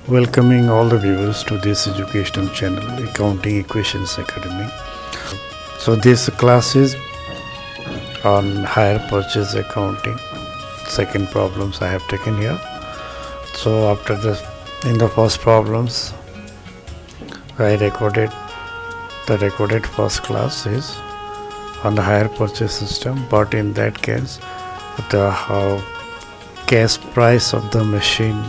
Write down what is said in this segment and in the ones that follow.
Welcoming all the viewers to this educational channel, Accounting Equations Academy. So this class is on hire purchase accounting. Second problems I have taken here. So after this, in the first problems, I recorded first class is on the hire purchase system, but in that case, the cash price of the machine.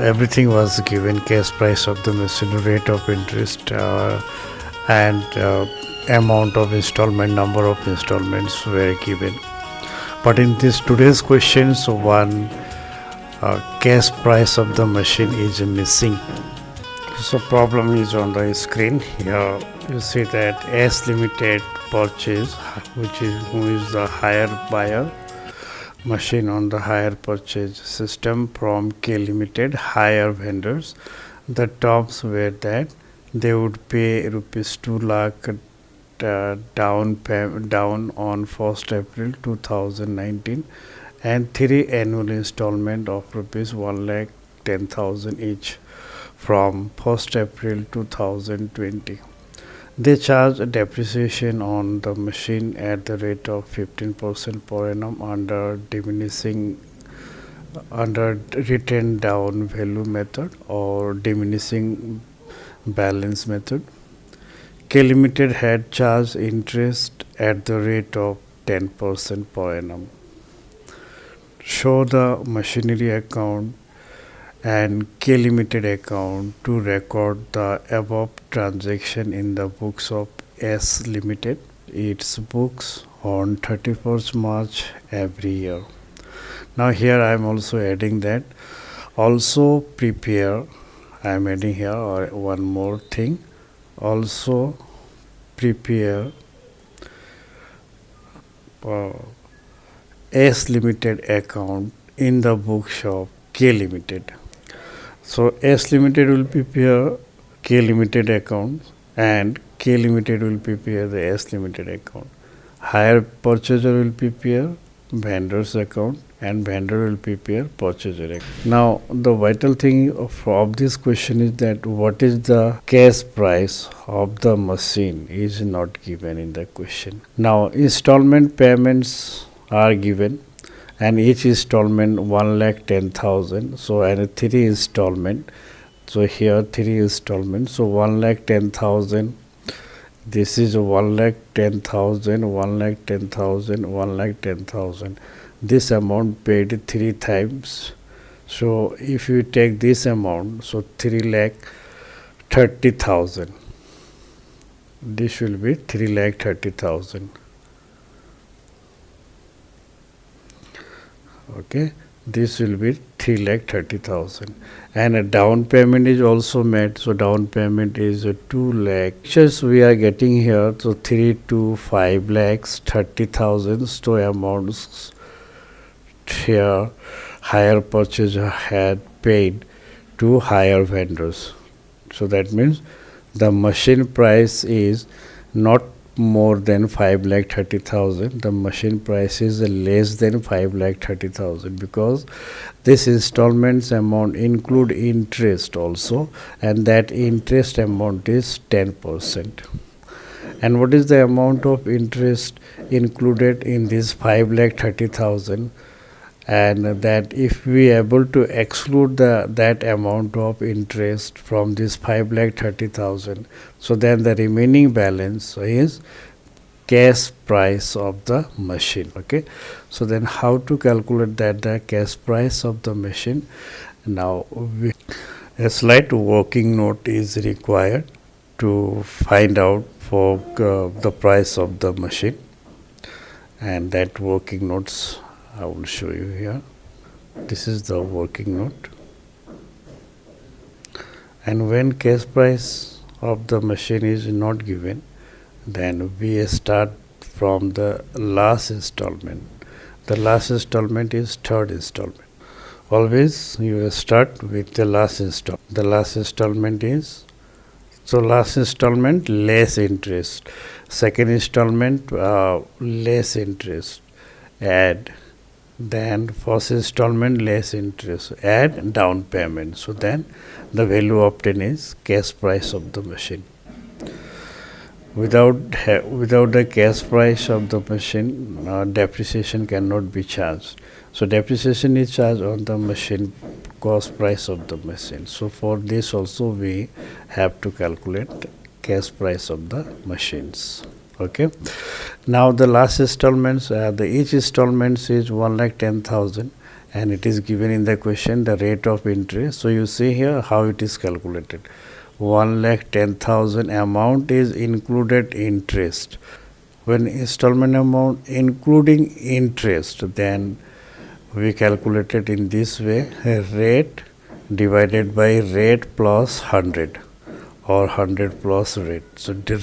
Everything was given: cash price of the machine, rate of interest, and amount of installment, number of installments were given. But in this today's questions, one cash price of the machine is missing. So problem is on the screen. Here you see that S Limited purchase, who is the hire buyer machine on the hire purchase system from K Limited hire vendors. The terms were that they would pay rupees 2 lakh down on 1st April 2019 and 3 annual installment of rupees 1,10,000 each from 1st April 2020. They charge depreciation on the machine at the rate of 15% per annum under written down value method or diminishing balance method. K Limited had charged interest at the rate of 10% per annum. Show the machinery account and K Limited account to record the above transaction in the books of S Limited, its books on 31st March every year. Now here I am also adding that also prepare, I am adding here one more thing, also prepare S Limited account in the books of K Limited. So S Limited will prepare K Limited account and K Limited will prepare the S Limited account. Hire purchaser will prepare vendor's account and vendor will prepare purchaser account. Now the vital thing of this question is that what is the cash price of the machine is not given in the question. Now installment payments are given and each installment 1,10,000. So and 3 installment. So here 3 installments. So 1,10,000. This is 1,10,000, 1,10,000, 1,10,000. This amount paid 3 times. So if you take this amount, so 3,30,000. This will be 3,30,000. Okay, this will be 3,30,000 and a down payment is also made. So down payment is 2 lakh. Just we are getting here, so 3 to 5 lakhs 30,000. So amounts here hire purchaser had paid to hire vendors. So that means the machine price is not more than 5,30,000. The machine price is less than 5,30,000 because this installments amount include interest also, and that interest amount is 10%. And what is the amount of interest included in this 5,30,000? And that if we able to exclude that amount of interest from this 5,30,000, so then the remaining balance is cash price of the machine. Okay, so then how to calculate that the cash price of the machine? Now a slight working note is required to find out for the price of the machine, and that working notes I will show you here. This is the working note. And when cash price of the machine is not given, then we start from the last installment. The last installment is third installment. Always you start with the last installment. The last installment is, so last installment less interest. Second installment less interest. Add then first installment less interest, add down payment. So then the value obtained is cash price of the machine. Without the cash price of the machine, depreciation cannot be charged. So depreciation is charged on the machine cost price of the machine. So for this also we have to calculate cash price of the machines. Okay. Now the last installments, each installments is 1,10,000, and it is given in the question the rate of interest. So you see here how it is calculated. 1,10,000 amount is included interest. When installment amount including interest, then we calculate it in this way: rate divided by rate plus 100, or 100 plus rate. So the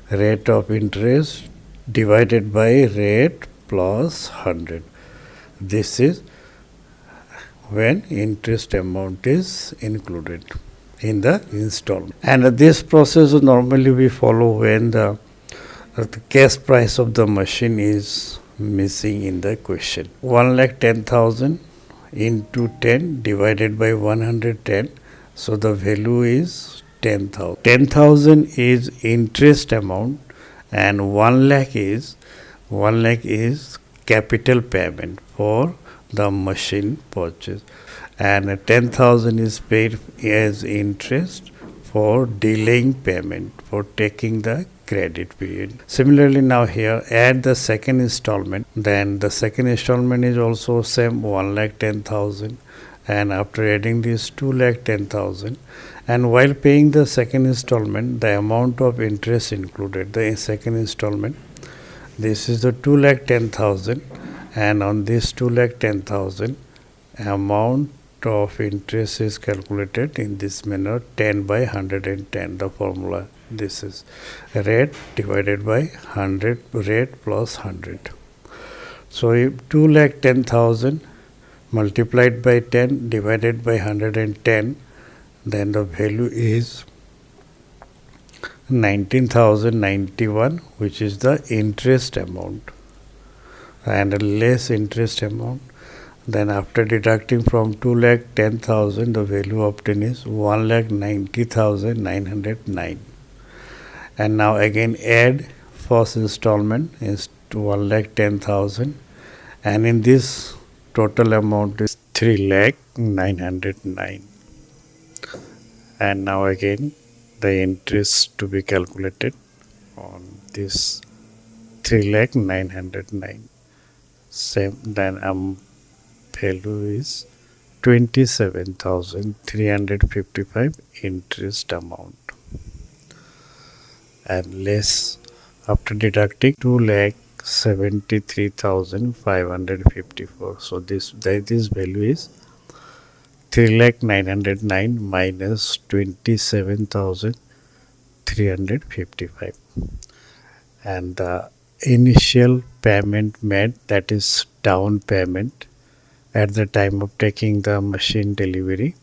rate of interest divided by rate plus 100. This is when interest amount is included in the installment. And this process normally we follow when the cash price of the machine is missing in the question. 1,10,000 into 10 divided by 110. So the value is 10,000. 10,000 is interest amount, and 1 lakh is capital payment for the machine purchase, and 10,000 is paid as interest for delaying payment, for taking the credit period. Similarly, now here add the second installment. Then the second installment is also same 1,10,000, and after adding this 2,10,000, and while paying the second installment, the amount of interest included the second installment, this is the 2,10,000, and on this 2,10,000 amount of interest is calculated in this manner: 10 by 110. The formula, this is rate divided by 100, rate plus 100. So if 2,10,000 multiplied by 10 divided by 110, then the value is 19,091, which is the interest amount, and less interest amount. Then after deducting from 2,10,000, the value obtained is 1,90,909. And now again add first installment is 1,10,000, and in this total amount is 3,909. And now again the interest to be calculated on this 3,909. Same, then value is 27,355 interest amount, and less after deducting 2,73,554. So this value is 3,909 minus 27,355, and the initial payment made, that is down payment, at the time of taking the machine delivery,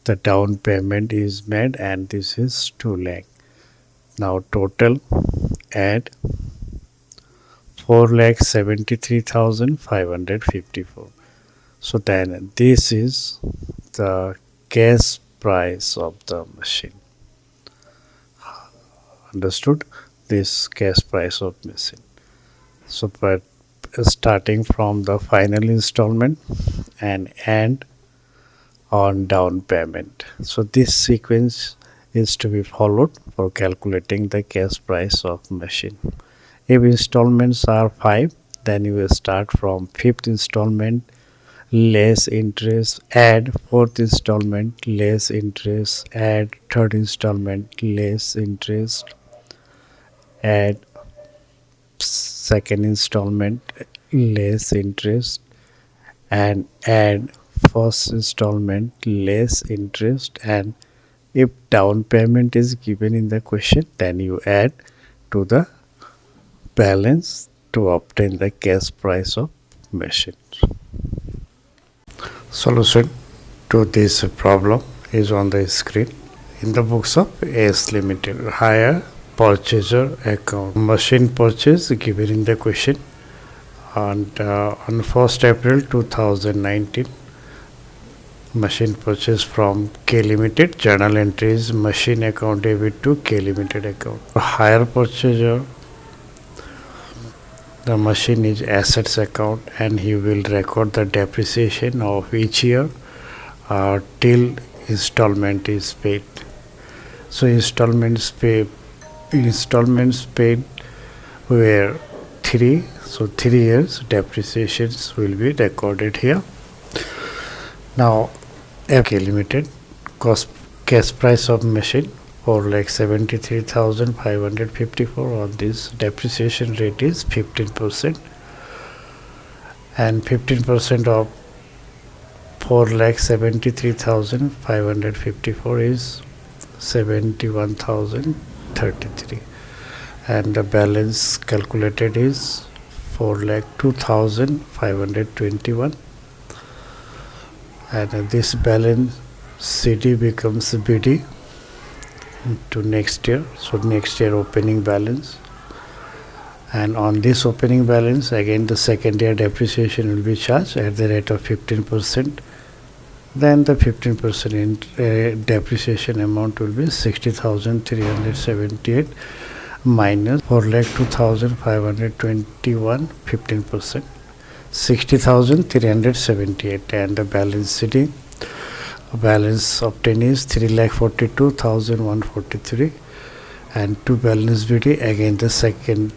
the down payment is made, and this is 2 lakh. Now total add 4,73,554. So then this is the cash price of the machine. Understood? This cash price of machine. So but starting from the final installment and end on down payment. So this sequence is to be followed for calculating the cash price of machine. If installments are 5, then you will start from 5th installment less interest, add 4th installment less interest, add 3rd installment less interest, add 2nd installment less interest, and add 1st installment less interest. And if down payment is given in the question, then you add to the balance to obtain the cash price of machine. Solution to this problem is on the screen. In the books of AS Limited, hire purchaser account, machine purchase given in the question, And on 1st April 2019, machine purchase from K Limited, journal entries machine account debit to K Limited account. For hire purchaser, the machine is assets account and he will record the depreciation of each year till installment is paid. So installments paid were 3, so 3 years depreciations will be recorded here. Now K Limited cash price of machine 4,73,554. On this depreciation rate is 15%, and 15% of 4,73,554 is 71,033, and the balance calculated is 4,02,521, and this balance CD becomes BD to next year. So next year opening balance, and on this opening balance again the second year depreciation will be charged at the rate of 15%. Then the 15% depreciation amount will be 60,378 minus 4,02,521, 15%, 60,378, and the balance CD balance obtained is 3,42,143, and to balance BD again the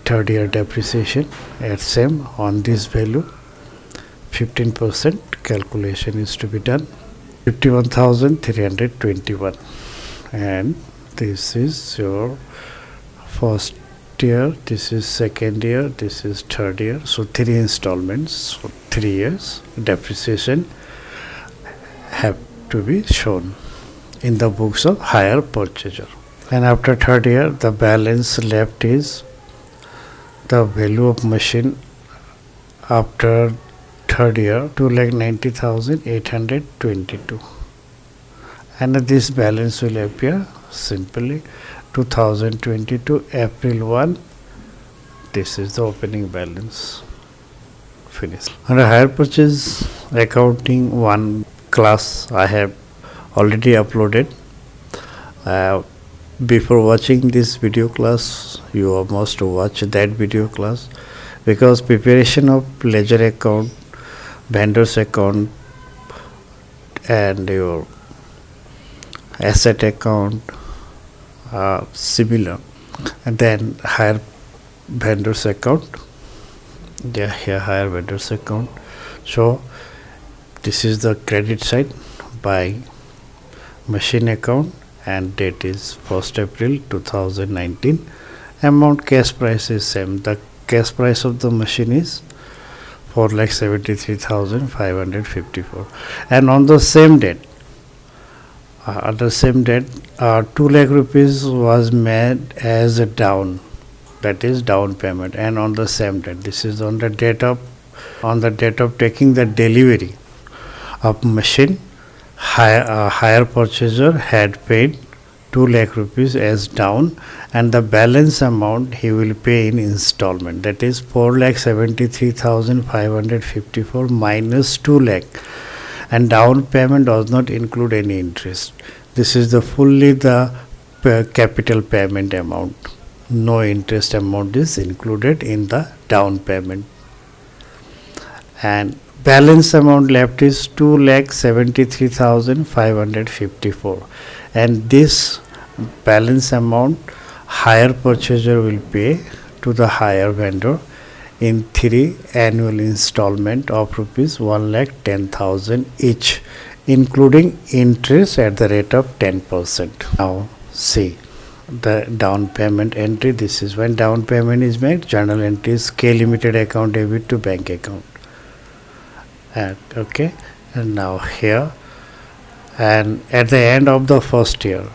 third year depreciation at same on this value 15% calculation is to be done, 51,321, and this is your first year, this is second year, this is third year. So 3 installments, so 3 years depreciation have to be shown in the books of hire purchaser. And after third year the balance left is the value of machine after third year 2,90,822, and this balance will appear simply 2022 April 1. This is the opening balance. Finished. Under hire purchase accounting 1 class I have already uploaded. Before watching this video class you must watch that video class, because preparation of ledger account, vendors account, and your asset account are similar, and then hire vendors account, hire vendors account. So this is the credit side by machine account, and date is 1st April 2019. Amount cash price is same. The cash price of the machine is 4,73,554, and on the same date 2 lakh rupees was made as a down, that is down payment, and on the same date, this is on the date of taking the delivery of machine, hire purchaser had paid 2 lakh rupees as down, and the balance amount he will pay in installment, that is 4,73,554 minus 2 lakh, and down payment does not include any interest. This is the fully the capital payment amount. No interest amount is included in the down payment, and balance amount left is 2,73,554, and this balance amount hire purchaser will pay to the hire vendor in 3 annual installment of rupees 1,10,000 each, including interest at the rate of 10%. Now see the down payment entry. This is when down payment is made. Journal entry is K Limited account debit to bank account. And okay, and now here, and at the end of the first year,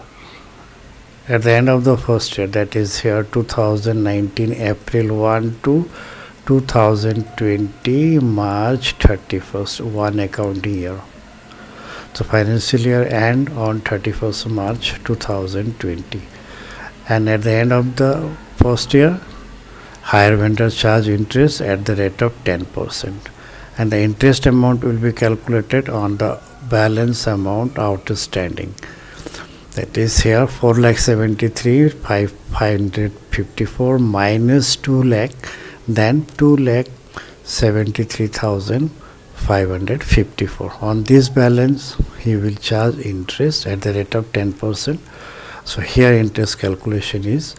that is here 2019 April 1 to 2020 March 31st, 1 accounting year. So financial year end on 31st March 2020, and at the end of the first year higher vendor charge interest at the rate of 10%, and the interest amount will be calculated on the balance amount outstanding. That is here 4,73,554 minus 2 lakh, then 2,73,554. On this balance he will charge interest at the rate of 10%. So here interest calculation is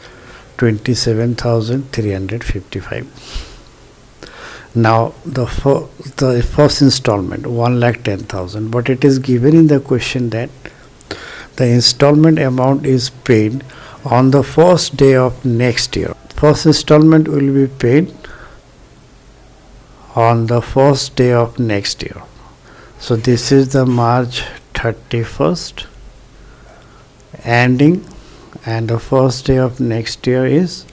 27,355. Now the first installment 1,10,000, but it is given in the question that the installment amount is paid on the first day of next year. First installment will be paid on the first day of next year. So this is the March 31st ending, and the first day of next year is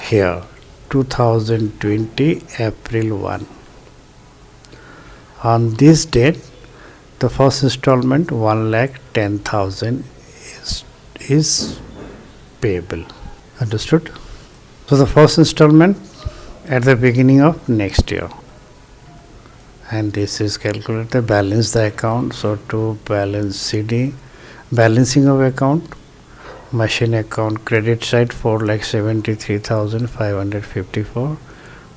here 2020 April 1. On this date the first installment 1,10,000 is payable. Understood? So the first installment at the beginning of next year, and this is calculated balance the account. So to balance CD, balancing of account, machine account, credit side 4,73,554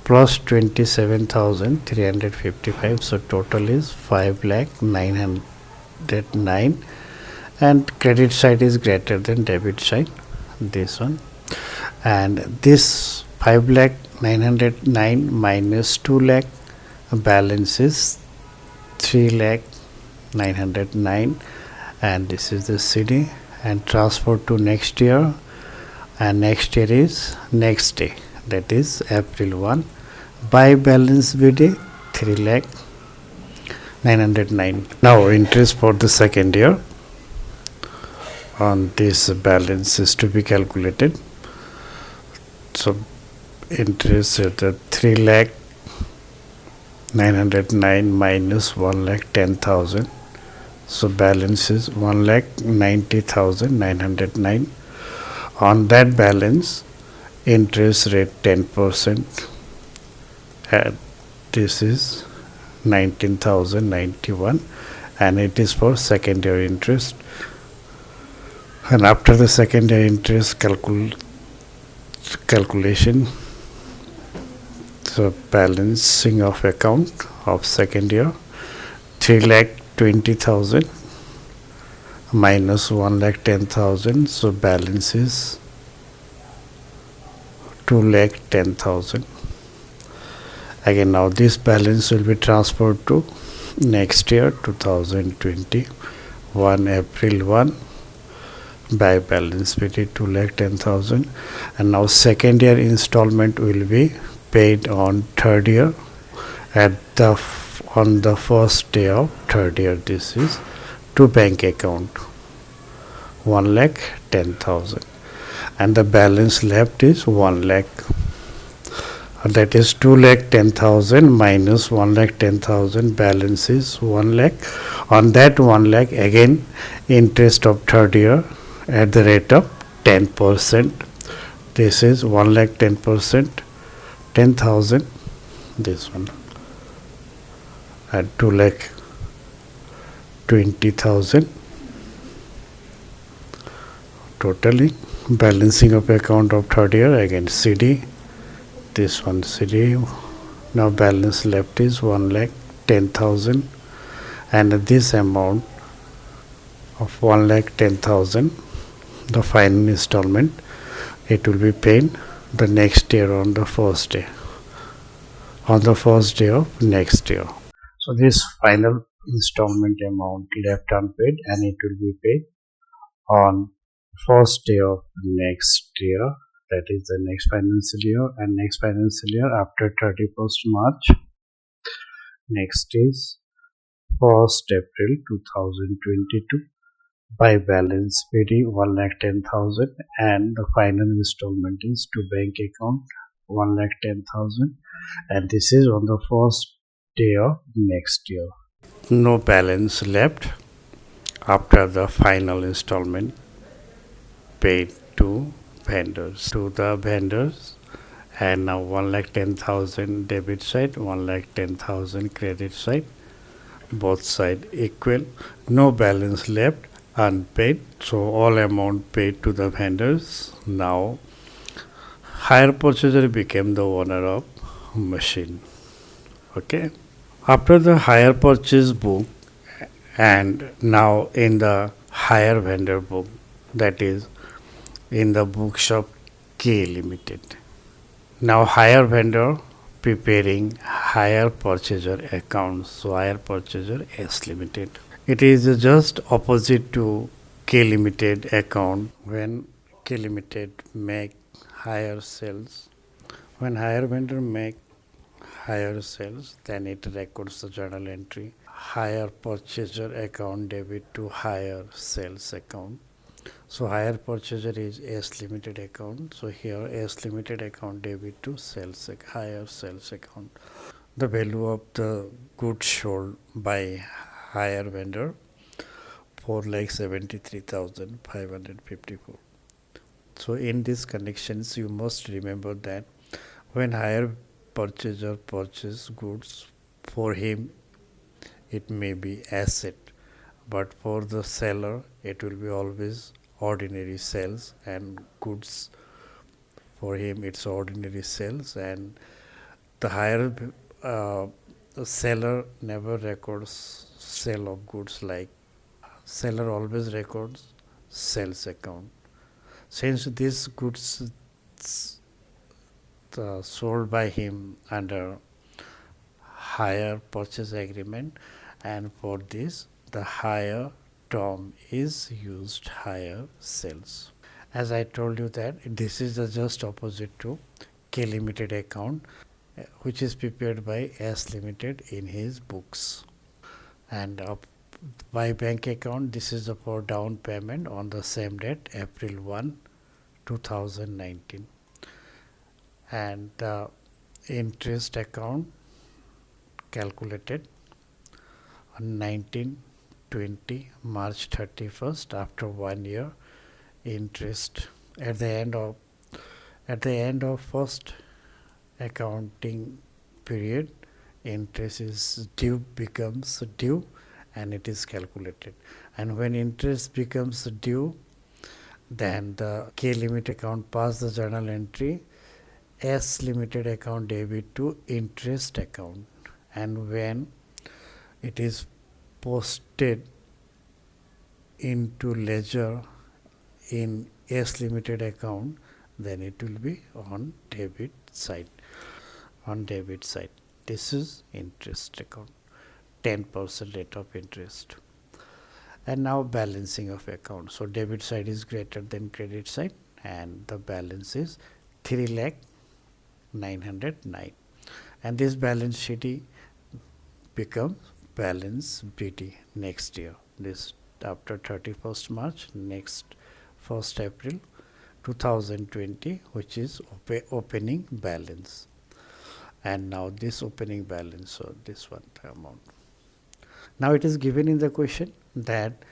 plus 27,355, so total is 5,909, and credit side is greater than debit side, this one, and this 5,909 minus 2 lakh balance is 3,909, and this is the CD, and transfer to next year, and next year is next day, that is April 1. By balance BD 3,909. Now interest for the second year on this balance is to be calculated. So interest at the 3,909 minus 1,10,000. So balance is 1,90,909. On that balance, interest rate 10%, and this is 19,091, and it is for second year interest. And after the second year interest calculation, so balancing of account of second year 3,20,000 minus 1,10,000, so balance is 2,10,000. Again, now this balance will be transferred to next year 2020 1 April 1 by balance BT 2,10,000, and now second year installment will be paid on third year at the on the first day of third year. This is to bank account 1,10,000, and the balance left is 1 lakh. That is 2,10,000 minus 1,10,000, balance is 1 lakh. On that 1 lakh, again interest of third year at the rate of 10%. This is 1 lakh 10%, 10,000, this one, at 2,20,000. Totally balancing of account of third year, again CD, this one CD. Now balance left is 1,10,000, and this amount of 1,10,000, the final installment, it will be paid the next year on the first day, of next year. So this final installment amount left unpaid, and it will be paid on first day of next year, that is the next financial year, and next financial year after 31st March. Next is 1st April 2022 by balance PD 1,10,000, and the final installment is to bank account 1,10,000, and this is on the first day of next year. No balance left after the final installment paid to the vendors, and now 1,10,000 debit side, 1,10,000 credit side, both side equal, no balance left unpaid, so all amount paid to the vendors. Now hire purchaser became the owner of machine. Okay, after the hire purchase book, and now in the hire vendor book, that is in the bookshop K Limited. Now hire vendor preparing hire purchaser account, so hire purchaser S Limited. It is just opposite to K Limited account. When K Limited make higher sales, when hire vendor make higher sales, then it records the journal entry higher purchaser account debit to higher sales account. So higher purchaser is S Limited account. So here S Limited account debit to higher sales account. The value of the goods sold by higher vendor 4,73,554. So in these connections, you must remember that when higher purchaser purchase goods, for him it may be asset, but for the seller it will be always ordinary sales, and goods for him it's ordinary sales, and the higher seller never records sale of goods, like seller always records sales account. Since these goods sold by him under hire purchase agreement, and for this the hire term is used hire sales. As I told you that this is the just opposite to K Limited account, which is prepared by S Limited in his books. And by bank account, this is for down payment on the same date, April 1, 2019. And the interest account calculated on 1920 March 31st, after 1 year interest at the end of first accounting period, interest is becomes due, and it is calculated. And when interest becomes due, then the K Limited account pass the journal entry S Limited account debit to interest account, and when it is posted into ledger in S Limited account, then it will be on debit side. This is interest account, 10% rate of interest. And now balancing of account. So debit side is greater than credit side, and the balance is 3,909, and this balance sheet becomes balance BT next year. This after 31st March, next 1st April 2020, which is opening balance. And now this opening balance, so this one the amount. Now it is given in the question that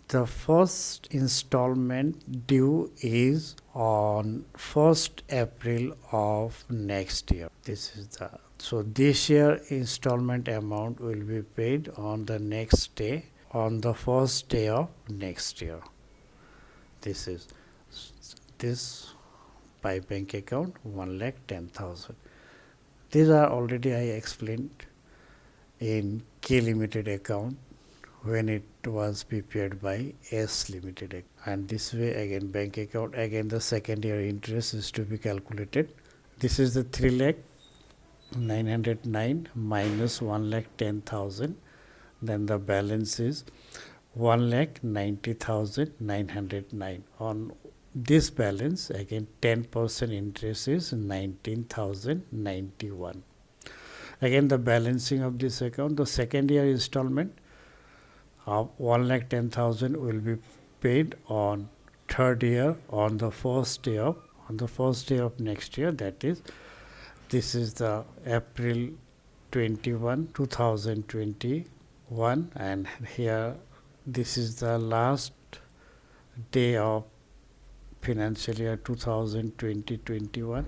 the first installment due is on 1st April of next year. So this year installment amount will be paid on the next day, on the first day of next year. This by bank account 1,10,000. These are already I explained in K Limited account when it was prepared by S Limited. And this way again bank account, again the second year interest is to be calculated. This is the 3,909 minus 1,10,000, then the balance is 1,90,909. On this balance again 10% interest is 19,091. Again the balancing of this account, the second year installment of 1,10,000 will be paid on third year on the first day of next year. That is, this is the April 21, 2021, and here this is the last day of financial year 2020-21,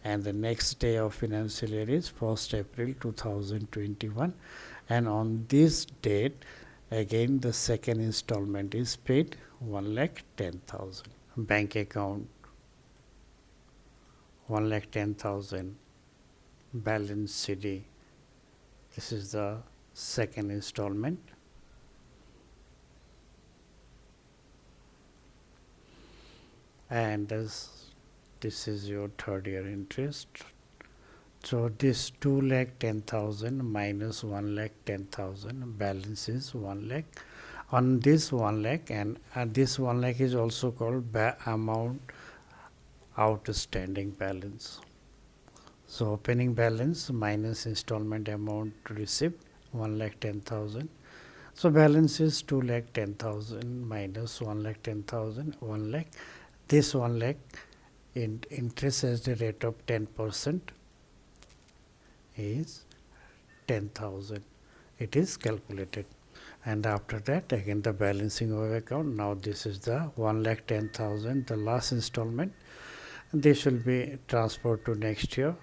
and the next day of financial year is 1st April 2021, and on this date again the second installment is paid, 1,10,000. Bank account 1,10,000, balance CD. This is the second installment. And this is your third year interest. So this 2,10,000 minus 1,10,000, balance is 1 lakh. On this 1 lakh, and this 1 lakh is also called amount outstanding balance. So opening balance minus installment amount received, 1,10,000. So balance is 2,10,000 minus 1,10,000, 1 lakh. This 1 lakh interest as the rate of 10% is 10,000. It is calculated, and after that again the balancing of account. Now this is the 1,10,000, the last installment. This will be transferred to next year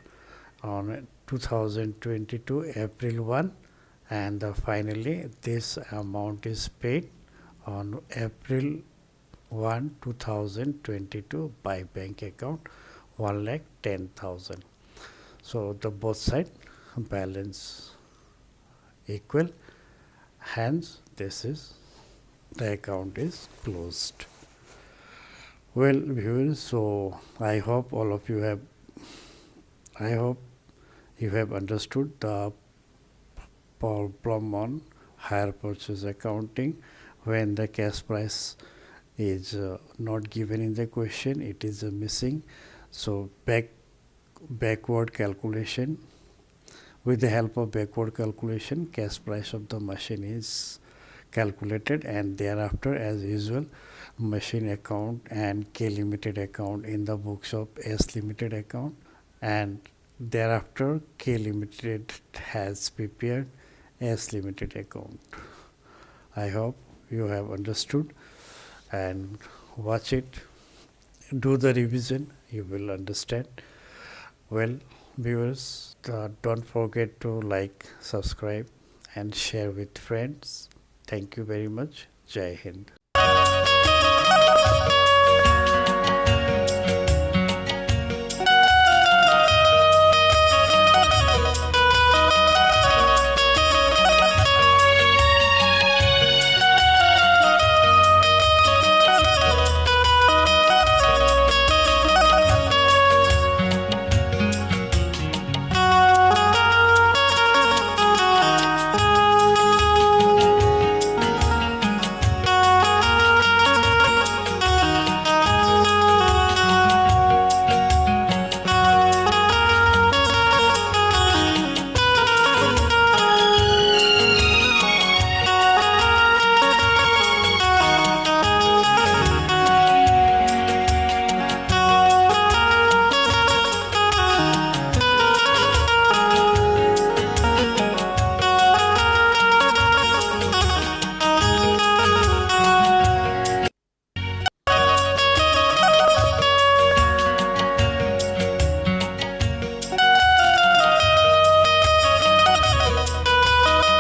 on 2022 April 1, and finally this amount is paid on April 1, 2022 by bank account, 1,10,000. So the both side balance equal, hence this is the account is closed. Well viewers, so I hope you have understood the problem on hire purchase accounting. When the cash price is not given in the question, it is missing. So backward calculation, with the help of backward calculation, cash price of the machine is calculated, and thereafter as usual machine account and K limited account in the books of S limited account, and thereafter K limited has prepared S limited account. I hope you have understood, and watch it, do the revision, you will understand. Well viewers, don't forget to like, subscribe and share with friends. Thank you very much. Jai Hind.